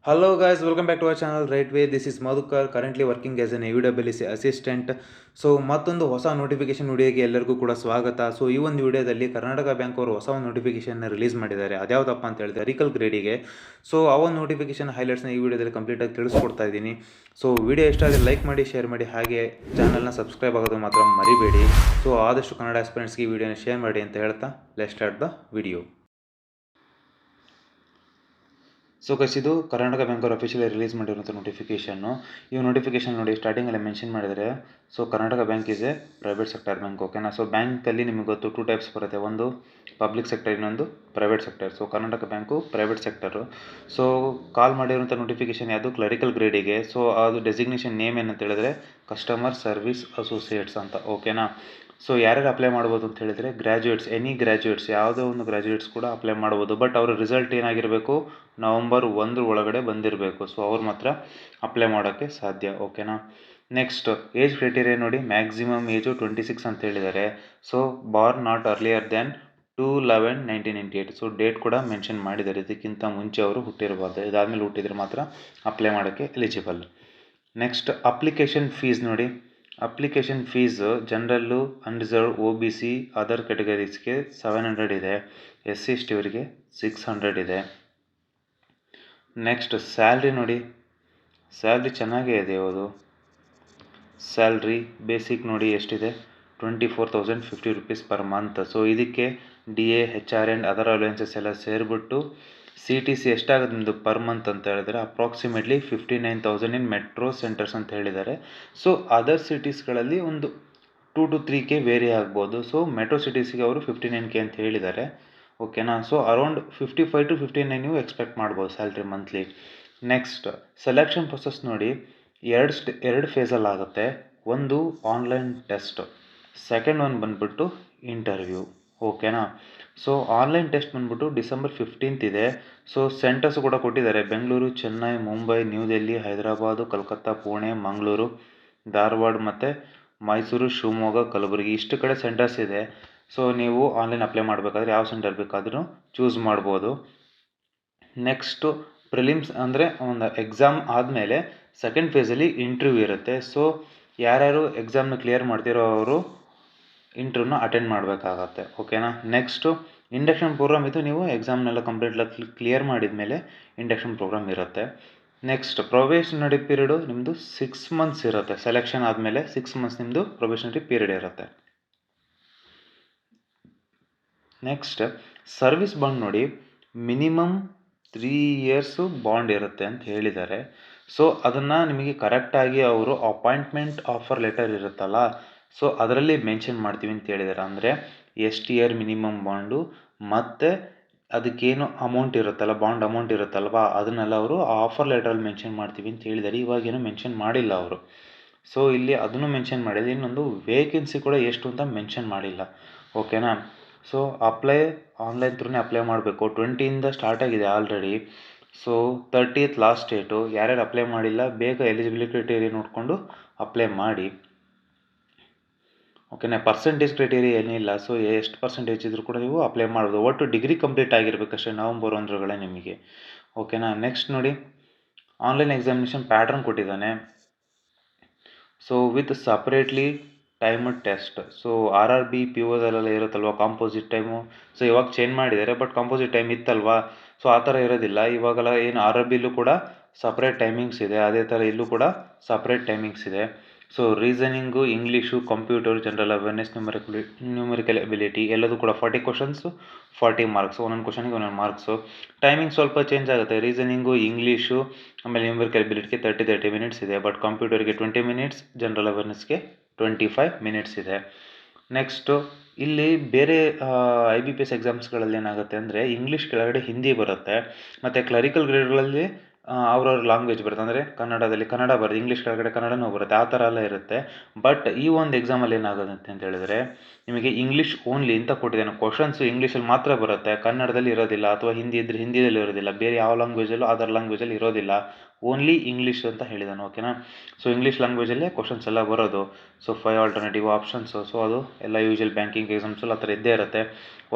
Hello guys, welcome back to our channel Right Way. This is Madhukar, currently working as an AWS assistant. So ಮತ್ತೊಂದು ಹೊಸ notification ವಿಡಿಯೋಗೆ ಎಲ್ಲರಿಗೂ ಕೂಡ ಸ್ವಾಗತ. So ಈ ಒಂದು ವಿಡಿಯೋದಲ್ಲಿ ಕರ್ನಾಟಕ ಬ್ಯಾಂಕ್ ಅವರು ಹೊಸ ಒಂದು ನೋಟಿಫಿಕೇಶನ್ ರಿಲೀಸ್ ಮಾಡಿದ್ದಾರೆ. ಅದ್ಯಾವುದಪ್ಪ ಅಂತ ಹೇಳಿದ್ರೆ ರಿಕಲ್ ಗ್ರೇಡಿಗೆ. ಸೊ ಆ ಒಂದು ನೋಟಿಫಿಕೇಶನ್ ಹೈಲೈಟ್ಸ್ನ ಈ ವಿಡಿಯೋದಲ್ಲಿ ಕಂಪ್ಲೀಟಾಗಿ ತಿಳಿಸ್ಕೊಡ್ತಾ ಇದ್ದೀನಿ. ಸೊ ವಿಡಿಯೋ ಇಷ್ಟ ಆದರೆ ಲೈಕ್ ಮಾಡಿ, ಶೇರ್ ಮಾಡಿ, ಹಾಗೆ ಚಾನಲ್ನ ಸಬ್ಸ್ಕ್ರೈಬ್ ಆಗೋದು ಮಾತ್ರ ಮರಿಬೇಡಿ. ಸೊ ಆದಷ್ಟು ಕನ್ನಡ ಆಸ್ಪಿರೆಂಟ್ಸ್ಗೆ ಈ ವಿಡಿಯೋನ ಶೇರ್ ಮಾಡಿ ಅಂತ ಹೇಳ್ತಾ let's start the video. So guys, ಇದು ಕರ್ನಾಟಕ ಬ್ಯಾಂಕ್ ಅವರು ಅಫಿಷಿಯಲಿ ರಿಲೀಸ್ ಮಾಡಿರುವಂಥ ನೋಟಿಫಿಕೇಷನ್ನು. ಈ ನೋಟಿಫಿಕೇಷನ್ ನೋಡಿ ಸ್ಟಾರ್ಟಿಂಗಲ್ಲಿ ಮೆನ್ಷನ್ ಮಾಡಿದರೆ, so Karnataka bank is A private sector bank. ಓಕೆನಾ. ಸೊ ಬ್ಯಾಂಕಲ್ಲಿ ನಿಮಗೆ ಗೊತ್ತು 2 ಟೈಪ್ಸ್ ಬರುತ್ತೆ, ಒಂದು ಪಬ್ಲಿಕ್ ಸೆಕ್ಟರ್, ಇನ್ನೊಂದು private sector. So Karnataka bank private sector. So ಕಾಲ್ ಮಾಡಿರುವಂಥ ನೋಟಿಫಿಕೇಷನ್ ಯಾವುದು, ಕ್ಲರಿಕಲ್ ಗ್ರೇಡಿಗೆ. ಸೊ ಅದು ಡೆಸಿಗ್ನೇಷನ್ ನೇಮ್ ಏನಂತ ಹೇಳಿದ್ರೆ ಕಸ್ಟಮರ್ ಸರ್ವಿಸ್ ಅಸೋಸಿಯೇಟ್ಸ್ ಅಂತ. ಓಕೆನಾ. ಸೊ ಯಾರ್ಯಾರು ಅಪ್ಲೈ ಮಾಡ್ಬೋದು ಅಂತ ಹೇಳಿದರೆ ಗ್ರ್ಯಾಜುಯೇಟ್ಸ್, ಎನಿ ಗ್ರ್ಯಾಜುಯೇಟ್ಸ್, ಯಾವುದೇ ಒಂದು ಗ್ರ್ಯಾಜುಯೇಟ್ಸ್ ಕೂಡ ಅಪ್ಲೈ ಮಾಡ್ಬೋದು. ಬಟ್ ಅವರ ರಿಸಲ್ಟ್ ಏನಾಗಿರಬೇಕು, ನವಂಬರ್ 1 ಒಳಗಡೆ ಬಂದಿರಬೇಕು. ಸೊ ಅವ್ರು ಮಾತ್ರ ಅಪ್ಲೈ ಮಾಡೋಕ್ಕೆ ಸಾಧ್ಯ. ಓಕೆನಾ. ನೆಕ್ಸ್ಟ್ ಏಜ್ ಕ್ರೈಟೀರಿಯಾ ನೋಡಿ, ಮ್ಯಾಕ್ಸಿಮಮ್ ಏಜು 26 ಅಂತ ಹೇಳಿದ್ದಾರೆ. So Born not earlier than 2/11/1998. So date ಕೂಡ ಮೆನ್ಷನ್ ಮಾಡಿದ್ದಾರೆ, ಇದಕ್ಕಿಂತ ಮುಂಚೆ ಅವರು ಹುಟ್ಟಿರಬಾರ್ದು. ಇದಾದಮೇಲೆ ಹುಟ್ಟಿದರೆ ಮಾತ್ರ ಅಪ್ಲೈ ಮಾಡೋಕ್ಕೆ ಎಲಿಜಿಬಲ್. ನೆಕ್ಸ್ಟ್ ಅಪ್ಲಿಕೇಶನ್ ಫೀಸ್ ನೋಡಿ. ಅಪ್ಲಿಕೇಶನ್ ಫೀಸ್ ಜನರಲ್ಲು, ಅನ್ರಿಸರ್ವ್, OBC, ಅದರ್ ಕ್ಯಾಟಗರೀಸ್ಗೆ 700 ಇದೆ. SC/ST ಅವರಿಗೆ 600 ಇದೆ. ನೆಕ್ಸ್ಟ್ ಸ್ಯಾಲ್ರಿ ನೋಡಿ, ಸ್ಯಾಲ್ರಿ ಚೆನ್ನಾಗೇ ಇದೆ ಯಾವುದು. ಸ್ಯಾಲ್ರಿ ಬೇಸಿಕ್ ನೋಡಿ ಎಷ್ಟಿದೆ, 24,050 rupees ಪರ್ ಮಂತ್. ಸೊ ಇದಕ್ಕೆ DA, HR and other allowances ಎಲ್ಲ ಸೇರಿಬಿಟ್ಟು CTC ಎಷ್ಟಾಗುತ್ತೆ ನಿಮ್ಮದು ಪರ್ ಮಂತ್ ಅಂತ ಹೇಳಿದರೆ ಅಪ್ರಾಕ್ಸಿಮೇಟ್ಲಿ 59,000 ಇನ್ ಮೆಟ್ರೋ ಸೆಂಟರ್ಸ್ ಅಂತ ಹೇಳಿದ್ದಾರೆ. ಸೊ ಅದರ್ ಸಿಟೀಸ್ಗಳಲ್ಲಿ ಒಂದು 2 to 3K ವೇರಿ ಆಗ್ಬೋದು. ಸೊ ಮೆಟ್ರೋ ಸಿಟೀಸ್ಗೆ ಅವರು 59K ಅಂತ ಹೇಳಿದ್ದಾರೆ. ಓಕೆನಾ. ಸೊ ಅರೌಂಡ್ 55 to 59 ನೀವು ಎಕ್ಸ್ಪೆಕ್ಟ್ ಮಾಡ್ಬೋದು salary monthly. Next selection process ನೋಡಿ, ಎರಡು ಫೇಸಲ್ಲಿ ಆಗುತ್ತೆ. ಒಂದು ಆನ್ಲೈನ್ ಟೆಸ್ಟ್, ಸೆಕೆಂಡ್ ಒನ್ ಬಂದ್ಬಿಟ್ಟು ಇಂಟರ್ವ್ಯೂ. ಓಕೆನಾ. ಸೊ ಆನ್ಲೈನ್ ಟೆಸ್ಟ್ ಬಂದ್ಬಿಟ್ಟು ಡಿಸೆಂಬರ್ 15th ಇದೆ. ಸೊ ಸೆಂಟರ್ಸ್ ಕೂಡ ಕೊಟ್ಟಿದ್ದಾರೆ, ಬೆಂಗಳೂರು, ಚೆನ್ನೈ, ಮುಂಬೈ, ನ್ಯೂ ದೆಹಲಿ, ಹೈದರಾಬಾದು, ಕಲ್ಕತ್ತಾ, ಪುಣೆ, ಮಂಗಳೂರು, ಧಾರವಾಡ ಮತ್ತು ಮೈಸೂರು, ಶಿವಮೊಗ್ಗ, ಕಲಬುರಗಿ, ಇಷ್ಟು ಕಡೆ ಸೆಂಟರ್ಸ್ ಇದೆ. ಸೊ ನೀವು ಆನ್ಲೈನ್ ಅಪ್ಲೈ ಮಾಡಬೇಕಾದ್ರೆ ಯಾವ ಸೆಂಟರ್ ಬೇಕಾದರೂ ಚೂಸ್ ಮಾಡ್ಬೋದು. ನೆಕ್ಸ್ಟು ಪ್ರಿಲಿಮ್ಸ್ ಅಂದರೆ ಒಂದು ಎಕ್ಸಾಮ್ ಆದಮೇಲೆ ಸೆಕೆಂಡ್ ಫೇಸಲ್ಲಿ ಇಂಟರ್ವ್ಯೂ ಇರುತ್ತೆ. ಸೊ ಯಾರ್ಯಾರು ಎಕ್ಸಾಮ್ನ ಕ್ಲಿಯರ್ ಮಾಡ್ತಿರೋ ಅವರು ಇಂಟರ್ವ್ಯೂನ ಅಟೆಂಡ್ ಮಾಡಬೇಕಾಗತ್ತೆ. ಓಕೆನಾ. ನೆಕ್ಸ್ಟು ಇಂಡಕ್ಷನ್ ಪ್ರೋಗ್ರಾಮ್ ಇದು, ನೀವು ಎಕ್ಸಾಮ್ನೆಲ್ಲ ಕಂಪ್ಲೀಟ್ ಕ್ಲಿಯರ್ ಮಾಡಿದ ಮೇಲೆ ಇಂಡಕ್ಷನ್ ಪ್ರೋಗ್ರಾಮ್ ಇರುತ್ತೆ. ನೆಕ್ಸ್ಟ್ ಪ್ರೊಬೇಷನರಿ ಪೀರಿಯಡು ನಿಮ್ಮದು 6 months ಇರುತ್ತೆ. ಸೆಲೆಕ್ಷನ್ ಆದಮೇಲೆ 6 months ನಿಮ್ಮದು ಪ್ರೊಬೇಷನರಿ ಪೀರಿಯಡ್ ಇರುತ್ತೆ. ನೆಕ್ಸ್ಟ್ ಸರ್ವಿಸ್ ಬಾಂಡ್ ನೋಡಿ, ಮಿನಿಮಮ್ 3 years ಬಾಂಡ್ ಇರುತ್ತೆ ಅಂತ ಹೇಳಿದ್ದಾರೆ. ಸೊ ಅದನ್ನು ನಿಮಗೆ ಕರೆಕ್ಟಾಗಿ ಅವರು ಅಪಾಯಿಂಟ್ಮೆಂಟ್ ಆಫರ್ ಲೆಟರ್ ಇರುತ್ತಲ್ಲ, ಸೊ ಅದರಲ್ಲಿ ಮೆನ್ಷನ್ ಮಾಡ್ತೀವಿ ಅಂತ ಹೇಳಿದ್ದಾರೆ. ಅಂದರೆ ಎಷ್ಟು ಇಯರ್ ಮಿನಿಮಮ್ ಬಾಂಡು ಮತ್ತು ಅದಕ್ಕೇನು ಅಮೌಂಟ್ ಇರುತ್ತಲ್ಲ, ಬಾಂಡ್ ಅಮೌಂಟ್ ಇರುತ್ತಲ್ವ, ಅದನ್ನೆಲ್ಲ ಅವರು ಆಫರ್ ಲೆಟ್ರಲ್ಲಿ ಮೆನ್ಷನ್ ಮಾಡ್ತೀವಿ ಅಂತ ಹೇಳಿದ್ದಾರೆ. ಇವಾಗೇನು ಮೆನ್ಷನ್ ಮಾಡಿಲ್ಲ ಅವರು. ಸೊ ಇಲ್ಲಿ ಅದನ್ನು ಮೆನ್ಷನ್ ಮಾಡಿದೆ. ಇನ್ನೊಂದು ವೇಕೆನ್ಸಿ ಕೂಡ ಎಷ್ಟು ಅಂತ ಮೆನ್ಷನ್ ಮಾಡಿಲ್ಲ. ಓಕೆನಾ. ಸೊ ಆನ್ಲೈನ್ ಥ್ರೂನೇ ಅಪ್ಲೈ ಮಾಡಬೇಕು. 20ಯಿಂದ ಸ್ಟಾರ್ಟ್ ಆಗಿದೆ already. So 30th last date. ಯಾರ್ಯಾರು ಅಪ್ಲೈ ಮಾಡಿಲ್ಲ ಬೇಗ ಎಲಿಜಿಬಿಲಿಟಿ ಕ್ರೈಟೀರಿಯಾ ನೋಡಿಕೊಂಡು ಅಪ್ಲೈ ಮಾಡಿ. ಓಕೆನಾ. ಪರ್ಸೆಂಟೇಜ್ ಕ್ರೈಟೀರಿಯಾ ಏನಿಲ್ಲ. ಸೊ ಎಷ್ಟು ಪರ್ಸೆಂಟೇಜ್ ಇದ್ರೂ ಕೂಡ ನೀವು ಅಪ್ಲೈ ಮಾಡ್ಬೋದು. ಒಟ್ಟು ಡಿಗ್ರಿ ಕಂಪ್ಲೀಟ್ ಆಗಿರಬೇಕಷ್ಟೇ ನವಂಬರ್ 1 ನಿಮಗೆ. ಓಕೆನಾ. ನೆಕ್ಸ್ಟ್ ನೋಡಿ, ಆನ್ಲೈನ್ ಎಕ್ಸಾಮಿನೇಷನ್ ಪ್ಯಾಟ್ರನ್ ಕೊಟ್ಟಿದ್ದಾನೆ. So with separately timed test. So RRB POದಲ್ಲೆಲ್ಲ ಇರುತ್ತಲ್ವ ಕಾಂಪೋಸಿಟ್ ಟೈಮು. ಸೊ ಇವಾಗ ಚೇಂಜ್ ಮಾಡಿದ್ದಾರೆ, ಬಟ್ ಕಾಂಪೋಸಿಟ್ ಟೈಮ್ ಇತ್ತಲ್ವ, ಸೊ ಆ ಥರ ಇರೋದಿಲ್ಲ. ಇವಾಗೆಲ್ಲ ಏನು RRBಲೂ ಕೂಡ ಸಪ್ರೇಟ್ ಟೈಮಿಂಗ್ಸ್ ಇದೆ, ಅದೇ ಥರ ಇಲ್ಲೂ ಕೂಡ ಸಪ್ರೇಟ್ ಟೈಮಿಂಗ್ಸ್ ಇದೆ. So reasoning, English, computer, general awareness, numerical ability ಎಲ್ಲದೂ ಕೂಡ 40 questions 40 marks. ಒಂದೊಂದು ಕ್ವಶನಿಗೆ ಒಂದೊಂದು ಮಾರ್ಕ್ಸು. ಟೈಮಿಂಗ್ ಸ್ವಲ್ಪ ಚೇಂಜ್ ಆಗುತ್ತೆ. ರೀಸನಿಂಗು, ಇಂಗ್ಲೀಷು, ಆಮೇಲೆ ನ್ಯೂಮರಿಕಲ್ ಎಬಿಲಿಟಿಗೆ 30 minutes ಇದೆ. ಬಟ್ ಕಂಪ್ಯೂಟರ್ಗೆ 20 minutes, ಜನರಲ್ ಅವೇರ್ನೆಸ್ಗೆ 25 minutes ಇದೆ. ನೆಕ್ಸ್ಟು ಇಲ್ಲಿ ಬೇರೆ IBPS ಎಕ್ಸಾಮ್ಸ್ಗಳಲ್ಲಿ ಏನಾಗುತ್ತೆ ಅಂದರೆ ಇಂಗ್ಲೀಷ್ ಕೆಳಗಡೆ ಹಿಂದಿ ಬರುತ್ತೆ, ಮತ್ತು ಕ್ಲರಿಕಲ್ ಗ್ರೇಡ್ಗಳಲ್ಲಿ ಅವ್ರವ್ರ ಲ್ಯಾಂಗ್ವೇಜ್ ಬರುತ್ತೆ. ಅಂದರೆ ಕನ್ನಡದಲ್ಲಿ ಕನ್ನಡ ಬರುತ್ತೆ, ಇಂಗ್ಲೀಷ್ ಕೆಳಗಡೆ ಕನ್ನಡನೂ ಬರುತ್ತೆ, ಆ ಥರ ಎಲ್ಲ ಇರುತ್ತೆ. ಬಟ್ ಈ ಒಂದು ಎಕ್ಸಾಮಲ್ಲಿ ಏನಾಗುತ್ತೆ ಅಂತ ಹೇಳಿದ್ರೆ ನಿಮಗೆ ಇಂಗ್ಲೀಷ್ ಓನ್ಲಿ ಅಂತ ಕೊಟ್ಟಿದ್ದಾನೆ. ಕ್ವಶನ್ಸು ಇಂಗ್ಲೀಷಲ್ಲಿ ಮಾತ್ರ ಬರುತ್ತೆ, ಕನ್ನಡದಲ್ಲಿ ಇರೋದಿಲ್ಲ, ಅಥವಾ ಹಿಂದಿ ಇದ್ದರೆ ಹಿಂದಿಯಲ್ಲಿ ಇರೋದಿಲ್ಲ, ಬೇರೆ ಯಾವ ಲ್ಯಾಂಗ್ವೇಜಲ್ಲೂ ಅದರ್ ಲ್ಯಾಂಗ್ವೇಜಲ್ಲಿ ಇರೋದಿಲ್ಲ, ಓನ್ಲಿ ಇಂಗ್ಲೀಷ್ ಅಂತ ಹೇಳಿದ್ದಾನೆ. ಓಕೆನಾ. ಸೊ ಇಂಗ್ಲೀಷ್ ಲ್ಯಾಂಗ್ವೇಜಲ್ಲೇ ಕ್ವಶನ್ಸ್ ಎಲ್ಲ ಬರೋದು. So 5 alternative options. ಸೊ ಅದು ಎಲ್ಲ ಯೂಶುವಲ್ ಬ್ಯಾಂಕಿಂಗ್ ಎಕ್ಸಾಮ್ಸಲ್ಲಿ ಆ ಥರ ಇದ್ದೇ ಇರುತ್ತೆ.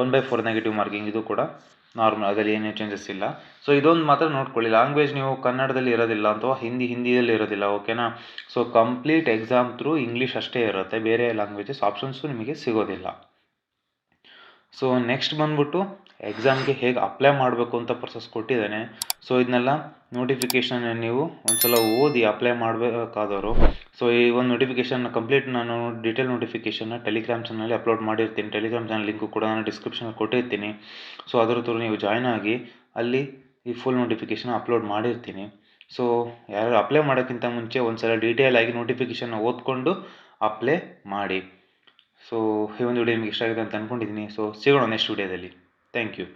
1/4 ನೆಗೆಟಿವ್ ಮಾರ್ಕಿಂಗ್ ಇದು ಕೂಡ ನಾರ್ಮಲ್, ಅದರಲ್ಲಿ ಏನೇ ಚೇಂಜಸ್ ಇಲ್ಲ. ಸೊ ಇದೊಂದು ಮಾತ್ರ ನೋಡ್ಕೊಳ್ಳಿ, ಲ್ಯಾಂಗ್ವೇಜ್ ನೀವು ಕನ್ನಡದಲ್ಲಿ ಇರೋದಿಲ್ಲ ಅಥವಾ ಹಿಂದಿಯಲ್ಲಿ ಇರೋದಿಲ್ಲ, ಓಕೆನಾ. So complete exam through English ಅಷ್ಟೇ ಇರುತ್ತೆ, ಬೇರೆ ಲ್ಯಾಂಗ್ವೇಜಸ್ ಆಪ್ಷನ್ಸು ನಿಮಗೆ ಸಿಗೋದಿಲ್ಲ. ಸೊ ನೆಕ್ಸ್ಟ್ ಬಂದ್ಬಿಟ್ಟು ಎಕ್ಸಾಮ್ಗೆ ಹೇಗೆ ಅಪ್ಲೈ ಮಾಡಬೇಕು ಅಂತ ಪ್ರೊಸೆಸ್ ಕೊಟ್ಟಿದ್ದಾನೆ. ಸೊ ಇದನ್ನೆಲ್ಲ ನೋಟಿಫಿಕೇಷನ್ ನೀವು ಒಂದ್ಸಲ ಓದಿ ಅಪ್ಲೈ ಮಾಡಬೇಕಾದವರು. ಸೊ ಈ ಒಂದು ನೋಟಿಫಿಕೇಷನ್ ಕಂಪ್ಲೀಟ್ ನಾನು ಡೀಟೇಲ್ ನೋಟಿಫಿಕೇಷನ್ನ ಟೆಲಿಗ್ರಾಮ್ ಚಾನಲಲ್ಲಿ ಅಪ್ಲೋಡ್ ಮಾಡಿರ್ತೀನಿ. ಟೆಲಿಗ್ರಾಮ್ ಚಾನಲ್ ಲಿಂಕು ಕೂಡ ನಾನು ಡಿಸ್ಕ್ರಿಪ್ಷನಲ್ಲಿ ಕೊಟ್ಟಿರ್ತೀನಿ. ಸೊ ಅದರ ಥ್ರೂ ನೀವು ಜಾಯ್ನ್ ಆಗಿ ಅಲ್ಲಿ ಈ ಫುಲ್ ನೋಟಿಫಿಕೇಷನ್ ಅಪ್ಲೋಡ್ ಮಾಡಿರ್ತೀನಿ. ಸೊ ಯಾರು ಅಪ್ಲೈ ಮಾಡೋಕ್ಕಿಂತ ಮುಂಚೆ ಒಂದ್ಸಲ ಡೀಟೇಲ್ ಆಗಿ ನೋಟಿಫಿಕೇಷನ್ನ ಓದ್ಕೊಂಡು ಅಪ್ಲೈ ಮಾಡಿ. ಸೊ ಈ ಒಂದು ವಿಡಿಯೋ ನಿಮಗೆ ಇಷ್ಟ ಆಗಿದೆ ಅಂತ ಅಂದ್ಕೊಂಡಿದ್ದೀನಿ. ಸೊ ಸಿಗೋಣ ನೆಕ್ಸ್ಟ್ ವಿಡಿಯೋದಲ್ಲಿ. Thank you.